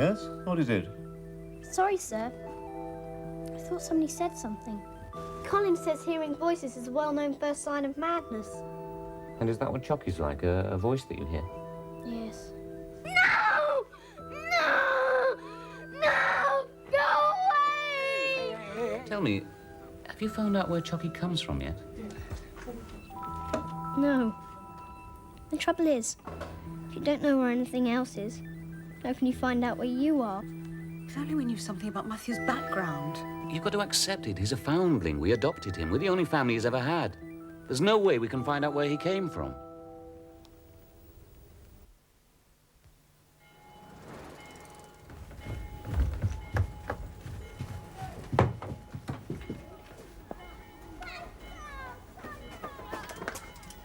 Yes? What is it? Sorry, sir. I thought somebody said something. Colin says hearing voices is a well-known first sign of madness. And is that what Chocky's like, a voice that you hear? Yes. No! No! No! Go away! Tell me, have you found out where Chocky comes from yet? No. The trouble is, if you don't know where anything else is, how can you find out where you are? If only we knew something about Matthew's background. You've got to accept it. He's a foundling. We adopted him. We're the only family he's ever had. There's no way we can find out where he came from.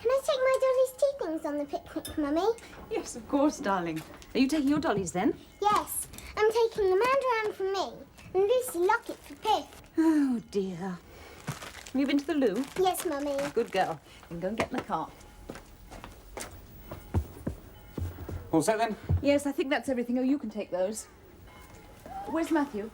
Can I take my dolly's tea things on the picnic, Mummy? Yes, of course, darling. Are you taking your dollies then? Yes, I'm taking the mandarin for me and Lucy Locket for Pip. Oh, dear. Have you been to the loo? Yes, Mummy. Good girl. Then go and get in the car. All set then? Yes, I think that's everything. Oh, you can take those. Where's Matthew?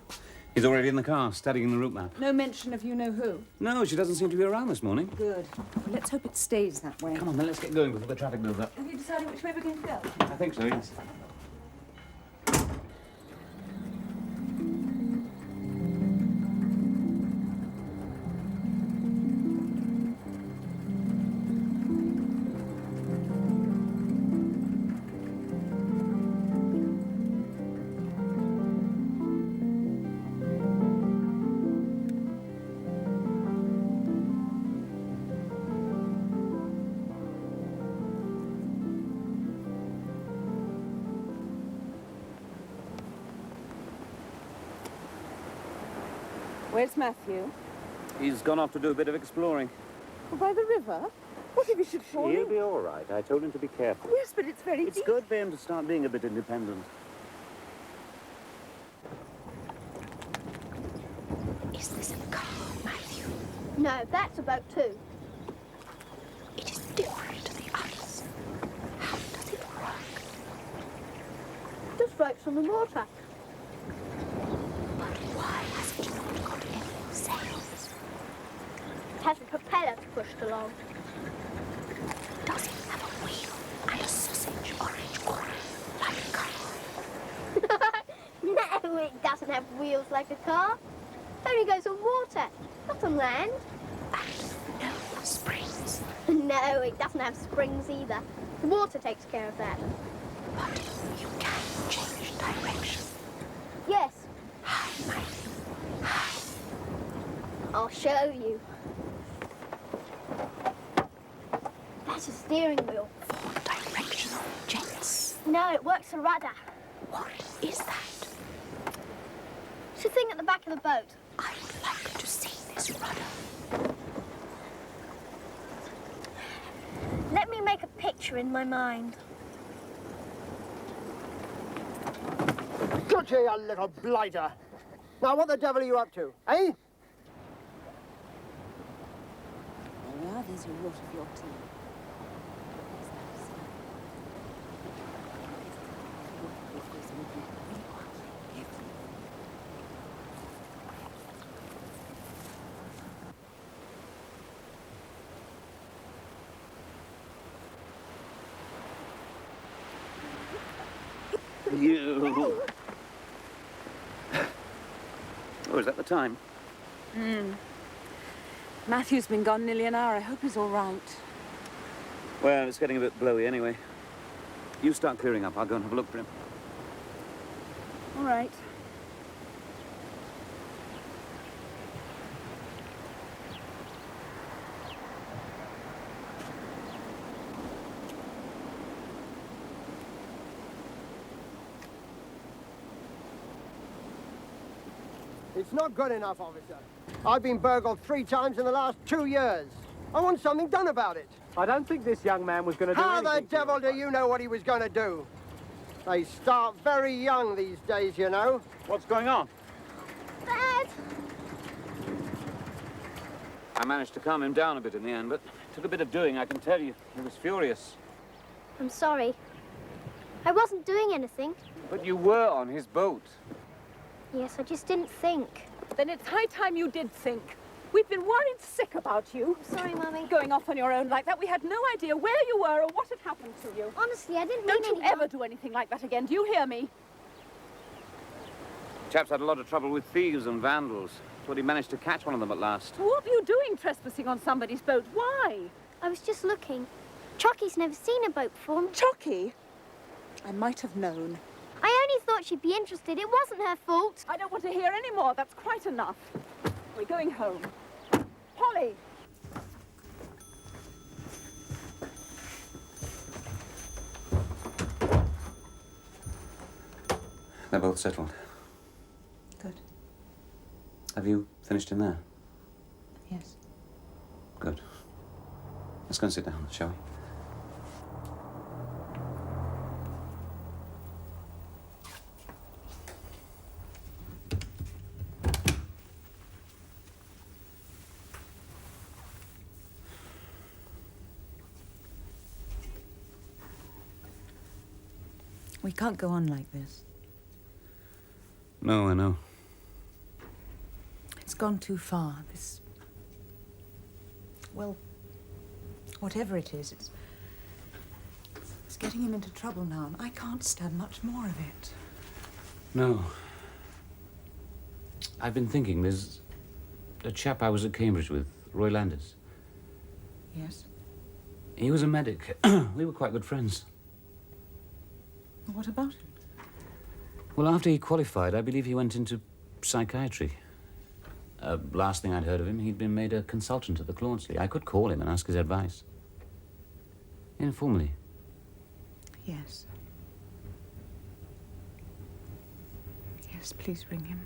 He's already in the car, studying the route map. No mention of you-know-who. No, she doesn't seem to be around this morning. Good. Well, let's hope it stays that way. Come on, then let's get going before the traffic builds up. Have you decided which way we're going to go? I think so, yes. Where's Matthew? He's gone off to do a bit of exploring. Oh, by the river? What if he should fall He'll in? be all right. I told him to be careful. Yes, but it's very It's deep. good for him to start being a bit independent. Is this a car, Matthew? No, that's a boat too. It is different to the others. How does it work? Just floats on the water. But why has it not got any sails? It has a propeller to push it along. Does it have a wheel and a sausage orange quarter like a car? No, it doesn't have wheels like a car. It only goes on water, not on land. And no springs. No, it doesn't have springs either. The water takes care of that. But you can change direction. Yes, How, Matthew? How? I'll show you. That's a steering wheel. For directional jets. No, it works a rudder. What is that? It's a thing at the back of the boat. I would like to see this rudder. Let me make a picture in my mind. Good you little blighter. Now, what the devil are you up to, eh? Oh, now there's your water for your tea. You. Oh, is that the time? Matthew's been gone nearly an hour. I hope he's all right. Well, it's getting a bit blowy anyway. You start clearing up. I'll go and have a look for him. All right. It's not good enough, officer. I've been burgled 3 times in the last 2 years. I want something done about it. I don't think this young man was going to do How anything. the devil do you know what he was going to do? They start very young these days, you know. What's going on? Dad! I managed to calm him down a bit in the end, but it took a bit of doing, I can tell you. He was furious. I'm sorry. I wasn't doing anything. But you were on his boat. Yes, I just didn't think. Then it's high time you did think. We've been worried sick about you. Sorry, Mummy. Going off on your own like that. We had no idea where you were or what had happened to you. Honestly, I didn't Don't mean you any harm. ever do anything like that again. Do you hear me? Chap's had a lot of trouble with thieves and vandals. But he managed to catch one of them at last. What were you doing trespassing on somebody's boat? Why? I was just looking. Chocky's never seen a boat before. Chocky? I might have known. I only thought she'd be interested. It wasn't her fault. I don't want to hear any more. That's quite enough. We're going home. Polly! They're both settled. Good. Have you finished in there? Yes. Good. Let's go and sit down, shall we? We can't go on like this. No, I know. It's gone too far. Well, whatever it is, it's getting him into trouble now, and I can't stand much more of it. No. I've been thinking, there's a chap I was at Cambridge with, Roy Landis. Yes? He was a medic. We were quite good friends. What about him? Well, after he qualified, I believe he went into psychiatry. Last thing I'd heard of him, he'd been made a consultant at the Claudesley. I could call him and ask his advice. Informally. Yes. Yes, please ring him.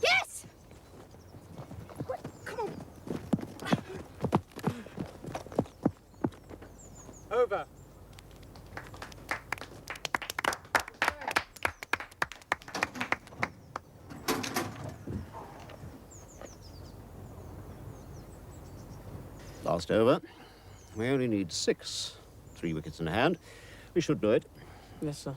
Yes! Over. Last over. We only need 6. 3 wickets in hand. We should do it. Yes, sir.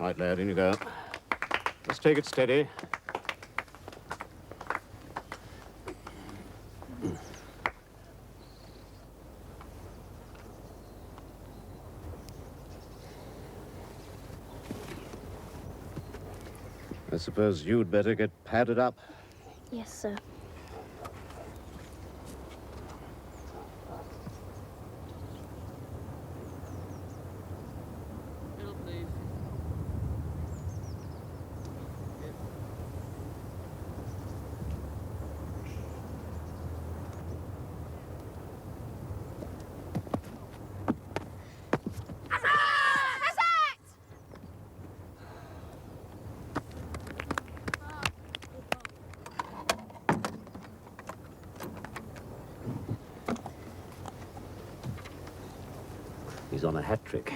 Right, lad, in you go. Just take it steady. I suppose you'd better get padded up. Yes, sir. He's on a hat trick.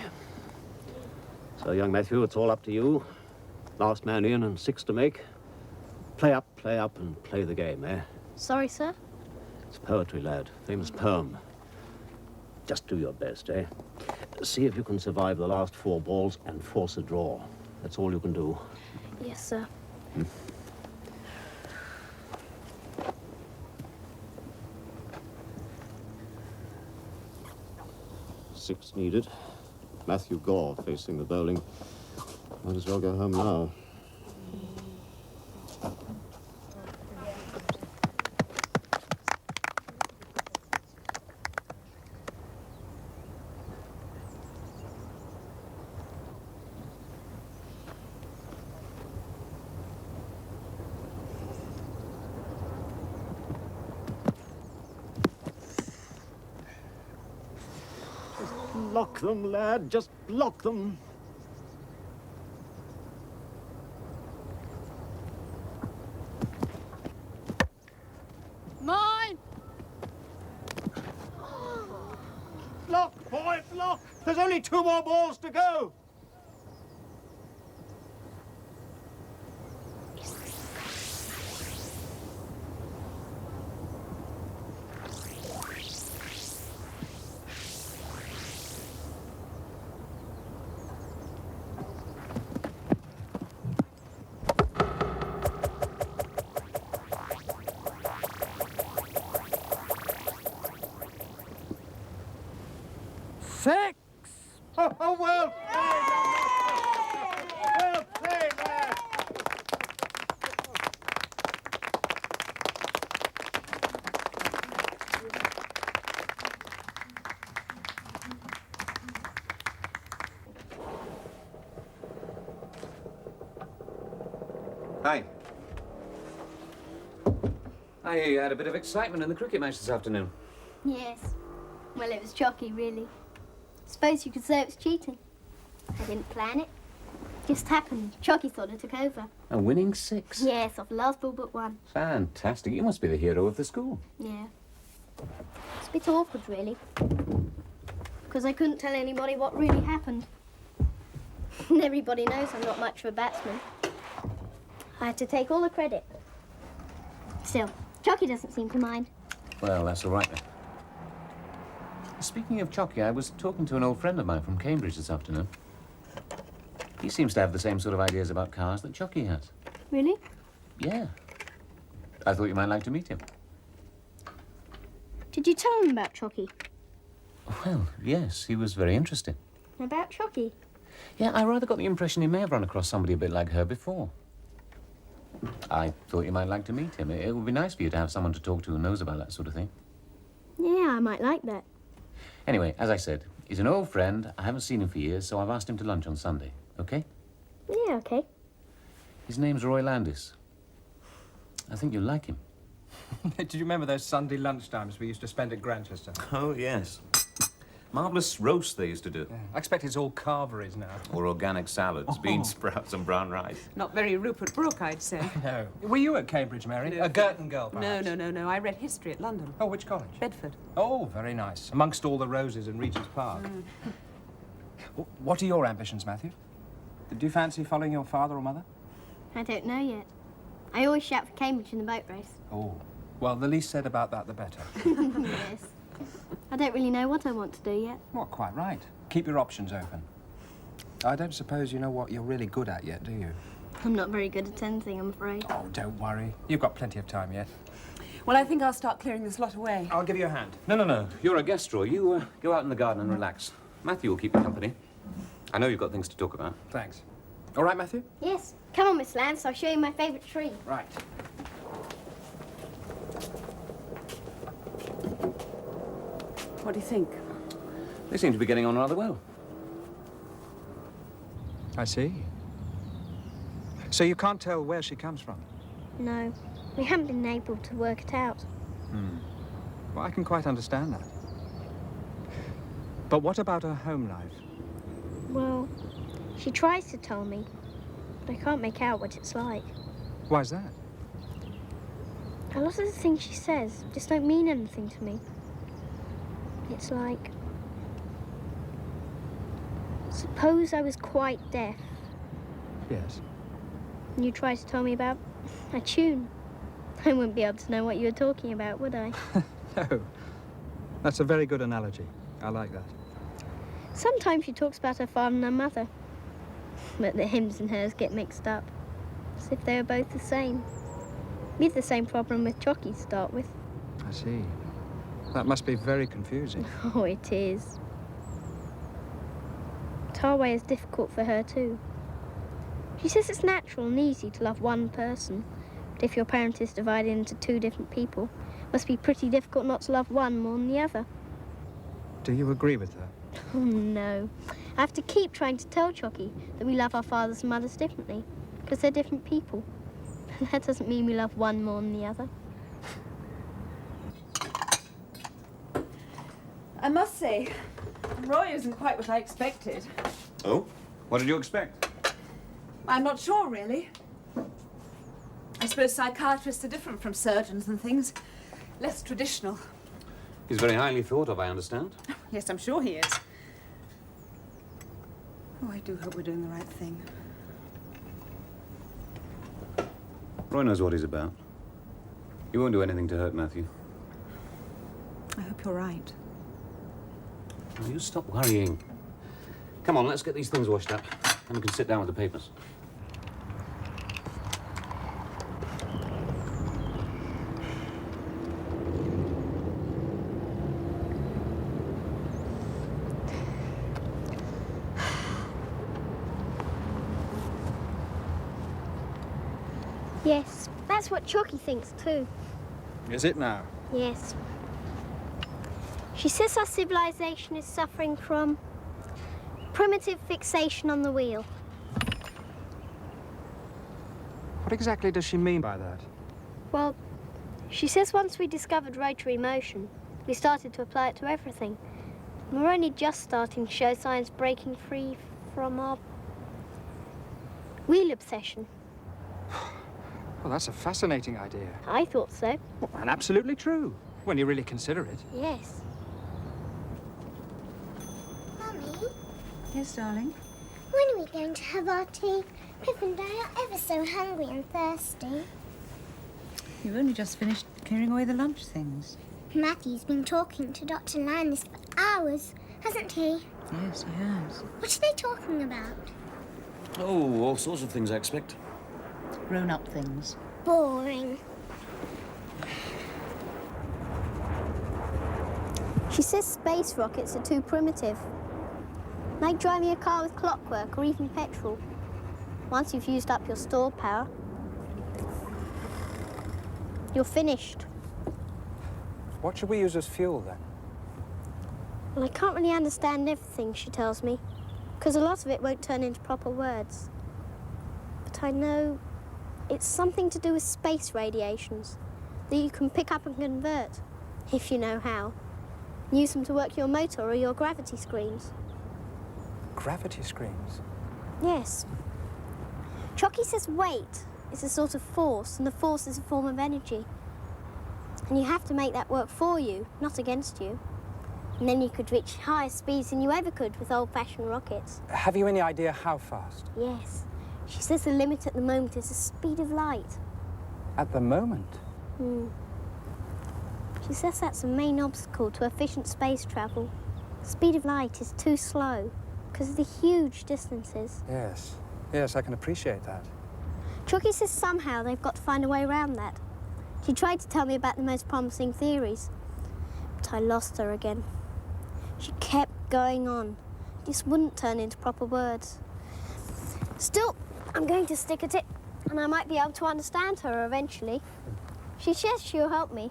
So, young Matthew, it's all up to you. Last man in and 6 to make. Play up, and play the game, eh? Sorry, sir. It's poetry, lad. Famous poem. Just do your best, eh? See if you can survive the last 4 balls and force a draw. That's all you can do. Yes, sir. 6 needed. Matthew Gore facing the bowling. Might as well go home now. Block them, lad. Just block them. There's only 2 more balls to go. Six! Oh, well played! Well played, lad! Hi. I hear you had a bit of excitement in the cricket match this afternoon. Yes. Well, it was Chocky, really. Suppose you could say it was cheating. I didn't plan it. Just happened. Chocky thought I took over. A winning 6? Yes, off the last ball but 1. Fantastic. You must be the hero of the school. Yeah. It's a bit awkward, really. Because I couldn't tell anybody what really happened. And everybody knows I'm not much of a batsman. I had to take all the credit. Still, Chocky doesn't seem to mind. Well, that's all right then. Speaking of Chocky, I was talking to an old friend of mine from Cambridge this afternoon. He seems to have the same sort of ideas about cars that Chocky has. Really? Yeah. I thought you might like to meet him. Did you tell him about Chocky? Well, yes, he was very interested. About Chocky? Yeah, I rather got the impression he may have run across somebody a bit like her before. I thought you might like to meet him. It would be nice for you to have someone to talk to who knows about that sort of thing. Yeah, I might like that. Anyway, as I said, he's an old friend. I haven't seen him for years, so I've asked him to lunch on Sunday. Okay? Yeah, okay. His name's Roy Landis. I think you'll like him. Did you remember those Sunday lunchtimes we used to spend at Grantchester? Oh, yes. Marvellous roasts they used to do. Yeah. I expect it's all carveries now. Or organic salads, bean sprouts and brown rice. Not very Rupert Brooke, I'd say. No. Were you at Cambridge, Mary? No. A Girton girl, perhaps? No. I read history at London. Oh, which college? Bedford. Oh, very nice. Amongst all the roses in Regent's Park. What are your ambitions, Matthew? Do you fancy following your father or mother? I don't know yet. I always shout for Cambridge in the boat race. Oh. Well, the least said about that, the better. Yes. I don't really know what I want to do yet. Well, quite right. Keep your options open. I don't suppose you know what you're really good at yet, do you? I'm not very good at anything, I'm afraid. Oh, don't worry. You've got plenty of time yet. Well, I think I'll start clearing this lot away. I'll give you a hand. No. You're a guest, Roy. You go out in the garden and relax. Matthew will keep you company. I know you've got things to talk about. Thanks. All right, Matthew? Yes. Come on, Miss Lance, I'll show you my favourite tree. Right. What do you think? They seem to be getting on rather well. I see. So you can't tell where she comes from? No, we haven't been able to work it out. Well, I can quite understand that. But what about her home life? Well, she tries to tell me, but I can't make out what it's like. Why's that? A lot of the things she says just don't mean anything to me. It's like... Suppose I was quite deaf, Yes. and you tried to tell me about a tune. I wouldn't be able to know what you were talking about, would I? No. That's a very good analogy. I like that. Sometimes she talks about her father and her mother, but the hymns and hers get mixed up, as if they were both the same. We have the same problem with Chocky to start with. I see. That must be very confusing. Oh, it is. Tarway is difficult for her too. She says it's natural and easy to love one person, but if your parent is divided into 2 different people, it must be pretty difficult not to love one more than the other. Do you agree with her? Oh, no. I have to keep trying to tell Chocky that we love our fathers and mothers differently, because they're different people. And that doesn't mean we love one more than the other. I must say, Roy isn't quite what I expected. Oh? What did you expect? I'm not sure, really. I suppose psychiatrists are different from surgeons and things. Less traditional. He's very highly thought of, I understand. Yes, I'm sure he is. I do hope we're doing the right thing. Roy knows what he's about. He won't do anything to hurt Matthew. I hope you're right. Will you stop worrying? Come on, let's get these things washed up. Then we can sit down with the papers. Yes, that's what Chocky thinks too. Is it now? Yes. She says our civilization is suffering from primitive fixation on the wheel. What exactly does she mean by that? Well, she says once we discovered rotary motion, we started to apply it to everything. And we're only just starting to show signs breaking free from our wheel obsession. Well, that's a fascinating idea. I thought so. Well, and absolutely true, when you really consider it. Yes. Mummy, Yes, darling? when are we going to have our tea? Pip and I are ever so hungry and thirsty. You've only just finished clearing away the lunch things. Matthew's been talking to Dr. Landis for hours, hasn't he? Yes, he has. What are they talking about? Oh, all sorts of things, I expect. Grown-up things. Boring. She says space rockets are too primitive. Like driving a car with clockwork or even petrol. Once you've used up your stored power, you're finished. What should we use as fuel, then? Well, I can't really understand everything she tells me, because a lot of it won't turn into proper words. But I know it's something to do with space radiations that you can pick up and convert, if you know how. Use them to work your motor or your gravity screens. Gravity screens? Yes. Chocky says weight is a sort of force, and the force is a form of energy. And you have to make that work for you, not against you. And then you could reach higher speeds than you ever could with old-fashioned rockets. Have you any idea how fast? Yes. She says the limit at the moment is the speed of light. At the moment? She says that's the main obstacle to efficient space travel. The speed of light is too slow because of the huge distances. Yes. Yes, I can appreciate that. Chocky says somehow they've got to find a way around that. She tried to tell me about the most promising theories, but I lost her again. She kept going on. This wouldn't turn into proper words. Still, I'm going to stick at it, and I might be able to understand her eventually. She says she'll help me.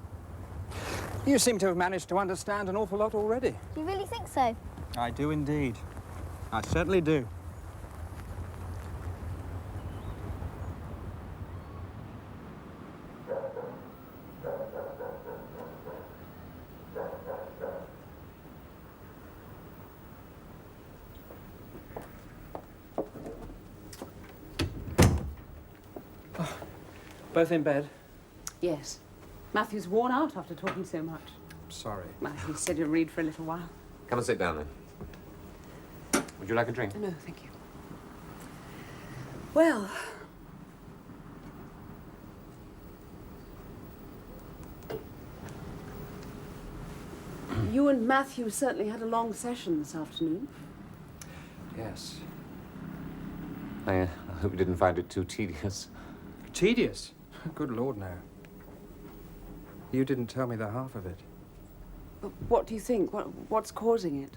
You seem to have managed to understand an awful lot already. Do you really think so? I do indeed. I certainly do. Both in bed? Yes. Matthew's worn out after talking so much. Sorry. Well, he said he'll read for a little while. Come and sit down then. Would you like a drink? No, thank you. Well... You and Matthew certainly had a long session this afternoon. Yes. I hope you didn't find it too tedious. Tedious? Good Lord, no. You didn't tell me the half of it. What do you think? What's causing it?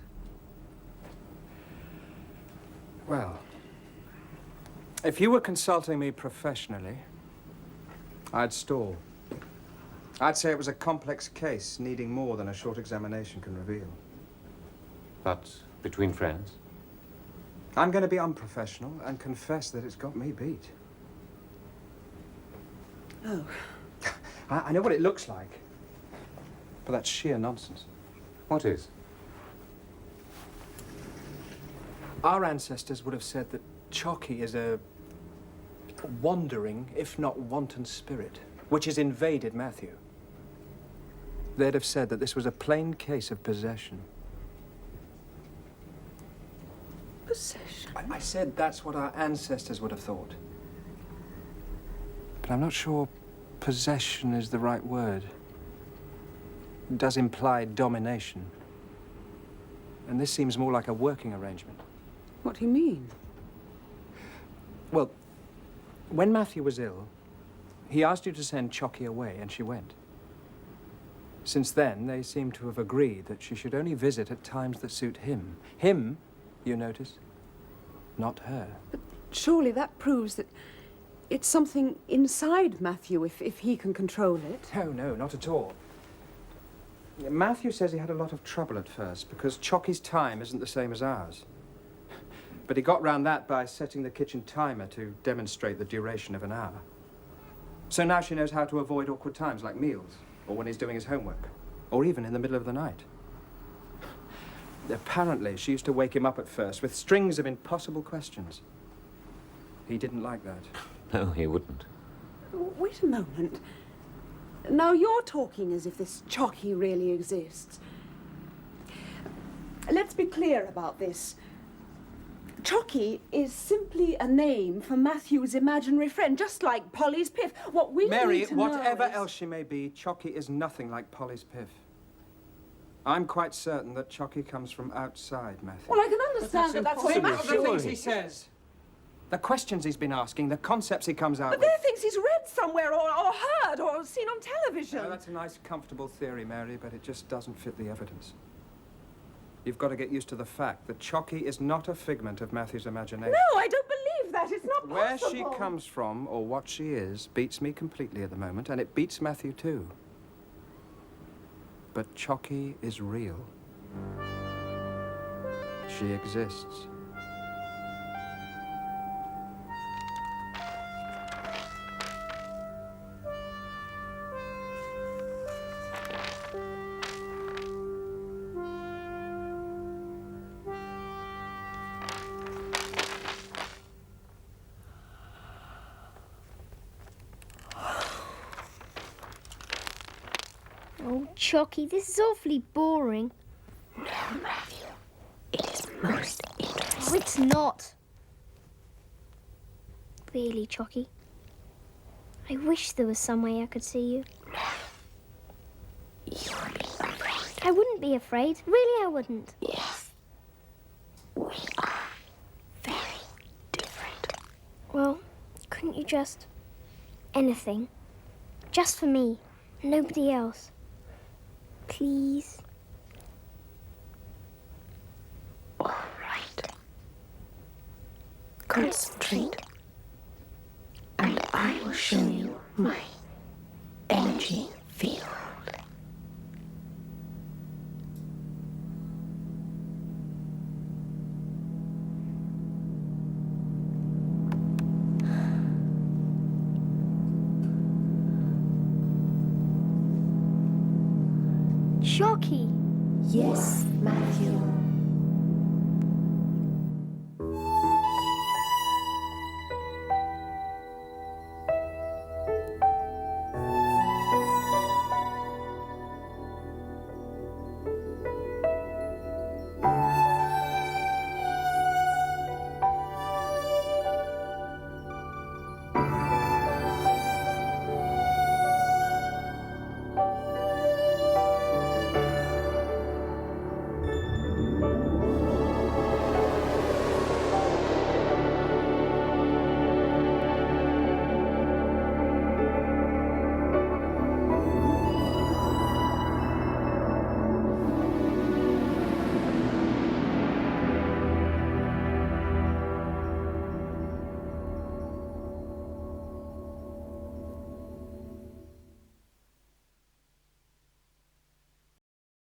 Well, if you were consulting me professionally, I'd stall. I'd say it was a complex case needing more than a short examination can reveal. But between friends? I'm going to be unprofessional and confess that it's got me beat. Oh. I know what it looks like, but that's sheer nonsense. What is? Our ancestors would have said that Chocky is a wandering, if not wanton spirit, which has invaded Matthew. They'd have said that this was a plain case of possession. Possession? I said that's what our ancestors would have thought. But I'm not sure possession is the right word. It does imply domination. And this seems more like a working arrangement. What do you mean? Well, when Matthew was ill, he asked you to send Chocky away, and she went. Since then, they seem to have agreed that she should only visit at times that suit him. Him, you notice, not her. But surely that proves that it's something inside Matthew, if he can control it. No, not at all. Matthew says he had a lot of trouble at first because Chocky's time isn't the same as ours. But he got round that by setting the kitchen timer to demonstrate the duration of an hour. So now she knows how to avoid awkward times like meals, or when he's doing his homework, or even in the middle of the night. Apparently, she used to wake him up at first with strings of impossible questions. He didn't like that. No, he wouldn't. Wait a moment. Now you're talking as if this Chocky really exists. Let's be clear about this. Chocky is simply a name for Matthew's imaginary friend, just like Polly's Piff. What we Mary, need to know whatever is... else she may be, Chocky is nothing like Polly's Piff. I'm quite certain that Chocky comes from outside Matthew. Well, I can understand that that's Think what of the things he says. The questions he's been asking, the concepts he comes out But with. they're things he's read somewhere or heard or seen on television. Now, that's a nice, comfortable theory, Mary, but it just doesn't fit the evidence. You've got to get used to the fact that Chocky is not a figment of Matthew's imagination. No, I don't believe that. It's not Where possible. she comes from, or what she is, beats me completely at the moment, and it beats Matthew too. But Chocky is real. She exists. Oh, Chocky, this is awfully boring. No, Matthew. It is most interesting. Oh, it's not. Really, Chocky. I wish there was some way I could see you. No. You would be afraid. I wouldn't be afraid. Really, I wouldn't. Yes. We are very different. Well, couldn't you just... anything? Just for me. Nobody else. Please. All right. Concentrate. And I will show you my energy field. Chocky. Yes, Matthew.